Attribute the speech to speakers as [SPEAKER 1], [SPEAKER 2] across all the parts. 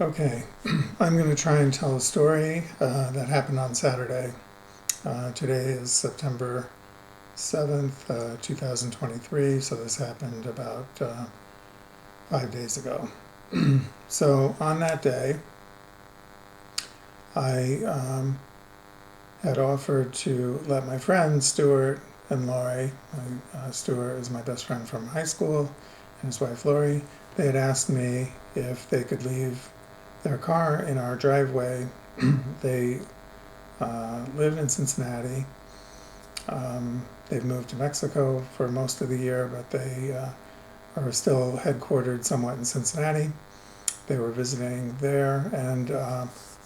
[SPEAKER 1] Okay, I'm going to try and tell a story that happened on Saturday. Today is September 7th, 2023, so this happened about 5 days ago. So on that day, I had offered to let my friends, Stuart and Lori, Stuart is my best friend from high school, and his wife Lori, they had asked me if they could leave their car in our driveway. They live in Cincinnati. They've moved to Mexico for most of the year, but they are still headquartered somewhat in Cincinnati. They were visiting there and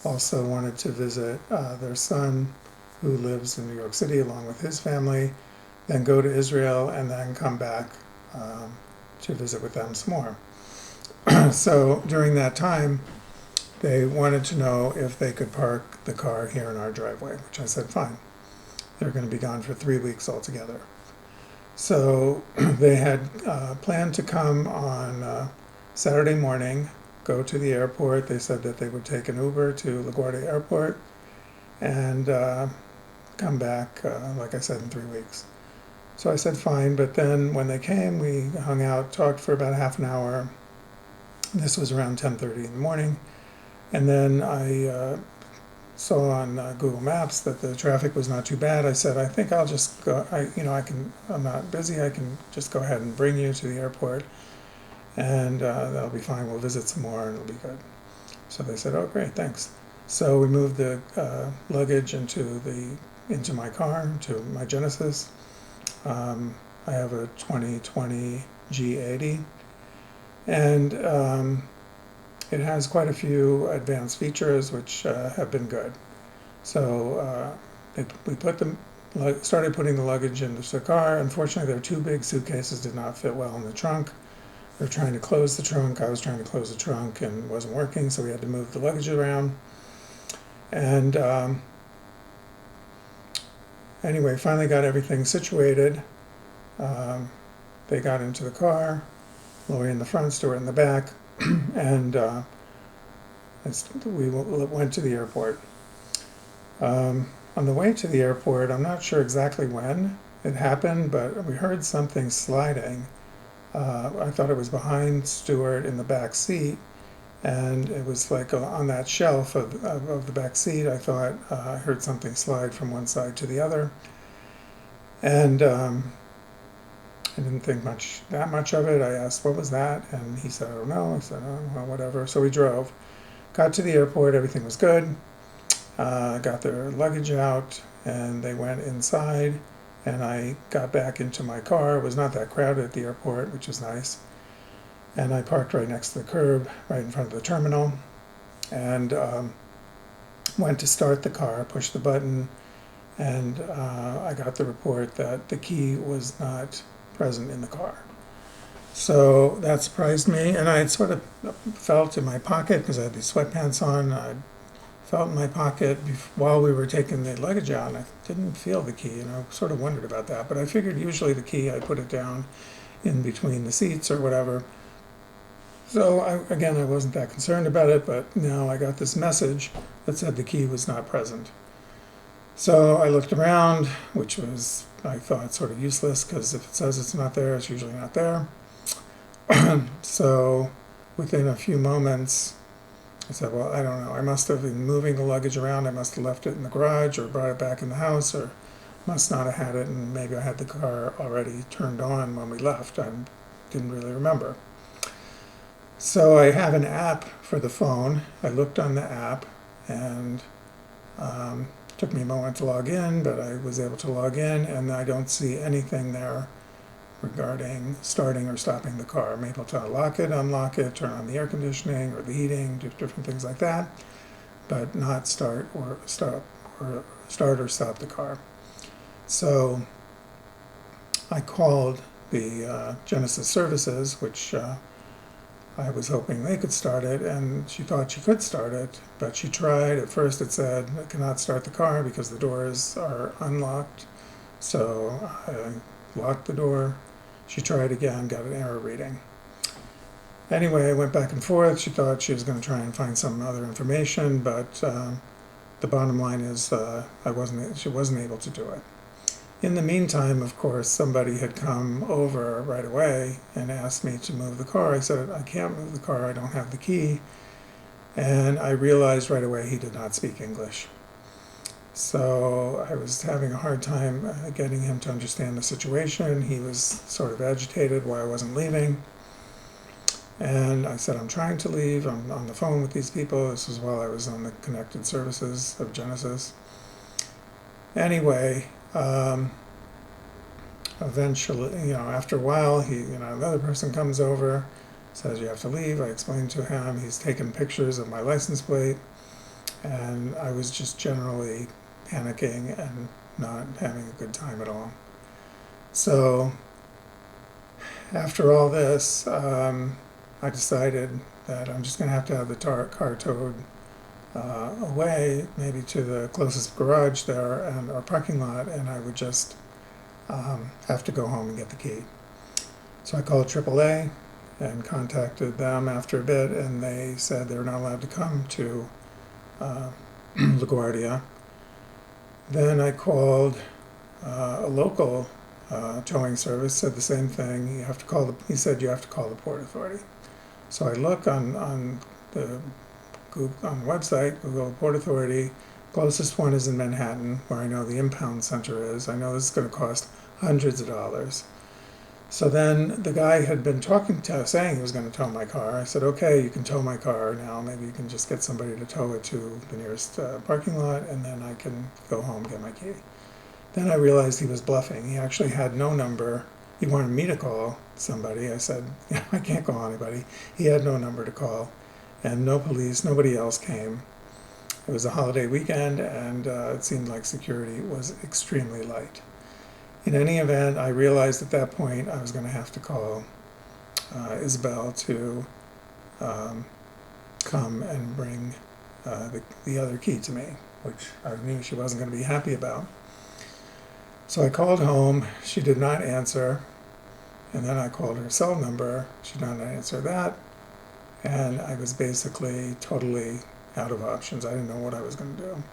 [SPEAKER 1] also wanted to visit their son, who lives in New York City along with his family, then go to Israel and then come back to visit with them some more. So during that time, they wanted to know if they could park the car here in our driveway, which I said fine. They're going to be gone for 3 weeks altogether. So they had planned to come on Saturday morning, go to the airport. They said that they would take an Uber to LaGuardia Airport and come back, like I said, in 3 weeks. So I said fine, but then when they came, we hung out, talked for about half an hour. This was around 10:30 in the morning. And then I saw on Google Maps that the traffic was not too bad. I said, I think I'll just go, I'm not busy. I can just go ahead and bring you to the airport and that'll be fine. We'll visit some more and it'll be good. So they said, oh, great, thanks. So we moved the luggage into my car, to my Genesis. I have a 2020 G80, and it has quite a few advanced features which have been good. So we started putting the luggage into the car. Unfortunately, their two big suitcases did not fit well in the trunk. They were trying to close the trunk. I was trying to close the trunk and it wasn't working, so we had to move the luggage around. And anyway, finally got everything situated. They got into the car, Lori in the front, Stuart in the back, and we went to the airport. On the way to the airport, I'm not sure exactly when it happened, but we heard something sliding. I thought it was behind Stuart in the back seat, and it was like on that shelf of the back seat. I thought I heard something slide from one side to the other, and I didn't think that much of it. I asked, what was that? And he said, I don't know. I said, oh, well, whatever. So we drove, got to the airport, everything was good. Got their luggage out, and they went inside, and I got back into my car. It was not that crowded at the airport, which was nice. And I parked right next to the curb, right in front of the terminal, and went to start the car, pushed the button, and I got the report that the key was not present in the car. So that surprised me, and I had sort of felt in my pocket, because I had these sweatpants on, I felt in my pocket while we were taking the luggage out, and I didn't feel the key, and I sort of wondered about that, but I figured usually the key, I put it down in between the seats or whatever. So I wasn't that concerned about it, but now I got this message that said the key was not present. So I looked around, which was, I thought, sort of useless, because if it says it's not there, it's usually not there. So within a few moments, I said, well, I don't know. I must have been moving the luggage around. I must have left it in the garage or brought it back in the house, or must not have had it, and maybe I had the car already turned on when we left. I didn't really remember. So I have an app for the phone. I looked on the app, and took me a moment to log in, but I was able to log in, and I don't see anything there regarding starting or stopping the car. I'm able to lock it, unlock it, turn on the air conditioning or the heating, do different things like that, but not start or stop the car. So I called the Genesis services, which I was hoping they could start it, and she thought she could start it, but she tried. At first it said it cannot start the car because the doors are unlocked. So I locked the door. She tried again, got an error reading. Anyway, I went back and forth. She thought she was going to try and find some other information, but the bottom line is she wasn't able to do it. In the meantime, of course, somebody had come over right away and asked me to move the car. I said, I can't move the car, I don't have the key. And I realized right away he did not speak English. So I was having a hard time getting him to understand the situation. He was sort of agitated why I wasn't leaving. And I said, I'm trying to leave. I'm on the phone with these people. This was while I was on the connected services of Genesis. Anyway, eventually, after a while, another person comes over, says you have to leave. I explained to him. He's taken pictures of my license plate, and I was just generally panicking and not having a good time at all. So after all this, I decided that I'm just going to have the car towed away, maybe to the closest garage there and or parking lot, and I would just have to go home and get the key. So I called AAA and contacted them after a bit, and they said they were not allowed to come to LaGuardia. Then I called a local towing service, said the same thing. He said you have to call the Port Authority. So I look on the website, Google Port Authority. Closest one is in Manhattan, where I know the impound center is. I know this is going to cost hundreds of dollars. So then the guy had been saying he was going to tow my car. I said, okay, you can tow my car now. Maybe you can just get somebody to tow it to the nearest parking lot, and then I can go home and get my key. Then I realized he was bluffing. He actually had no number. He wanted me to call somebody. I said, I can't call anybody. He had no number to call, and no police, nobody else came. It was a holiday weekend, and it seemed like security was extremely light. In any event, I realized at that point I was going to have to call Isabel to come and bring the other key to me, which I knew she wasn't going to be happy about. So I called home. She did not answer. And then I called her cell number. She did not answer that. And I was basically totally out of options. I didn't know what I was going to do.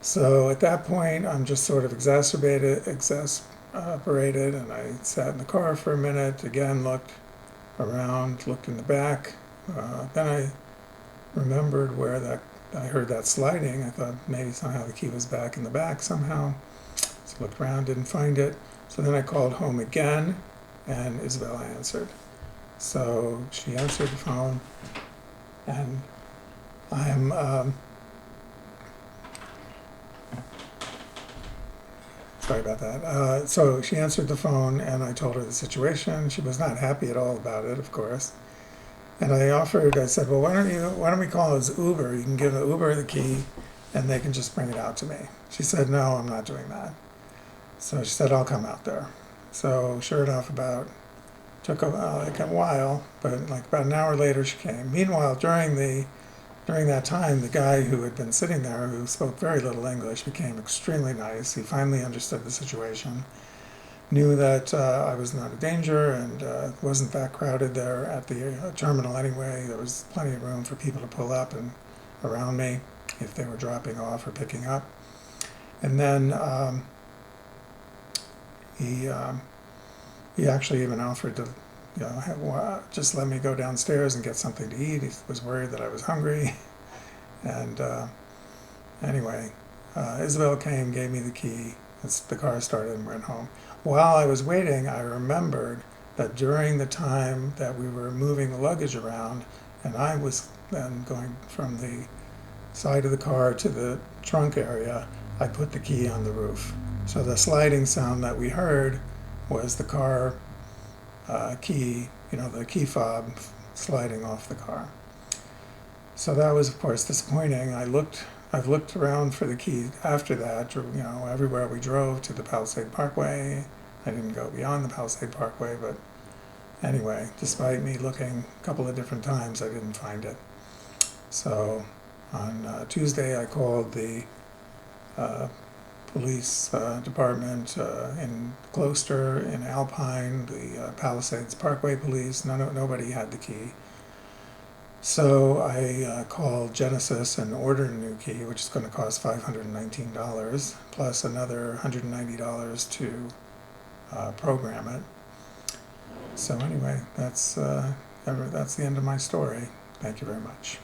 [SPEAKER 1] So at that point, I'm just sort of exasperated, and I sat in the car for a minute, again looked around, looked in the back. Then I remembered where I heard that sliding. I thought maybe somehow the key was back in the back somehow. So I looked around, didn't find it. So then I called home again, and Isabel answered. So she answered the phone, and I'm sorry about that. So she answered the phone, and I told her the situation. She was not happy at all about it, of course. And I said, well, why don't we call this Uber? You can give the Uber the key, and they can just bring it out to me. She said, no, I'm not doing that. So she said, I'll come out there. So sure enough, took a while, but like about an hour later she came. Meanwhile, during that time, the guy who had been sitting there, who spoke very little English, became extremely nice. He finally understood the situation, knew that I was not a danger, and it wasn't that crowded there at the terminal anyway. There was plenty of room for people to pull up and around me if they were dropping off or picking up. And then he actually even offered to just let me go downstairs and get something to eat. He was worried that I was hungry. And anyway, Isabel came, gave me the key. The car started and went home. While I was waiting, I remembered that during the time that we were moving the luggage around, and I was then going from the side of the car to the trunk area, I put the key on the roof. So the sliding sound that we heard was the car key, the key fob sliding off the car. So that was, of course, disappointing. I've looked around for the key after that, everywhere we drove to the Palisade Parkway. I didn't go beyond the Palisade Parkway, but anyway, despite me looking a couple of different times, I didn't find it. So on Tuesday, I called the police department in Gloucester, in Alpine, the Palisades Parkway Police. Nobody had the key. So I called Genesis and ordered a new key, which is going to cost $519 plus another $190 to program it. So anyway, that's the end of my story. Thank you very much.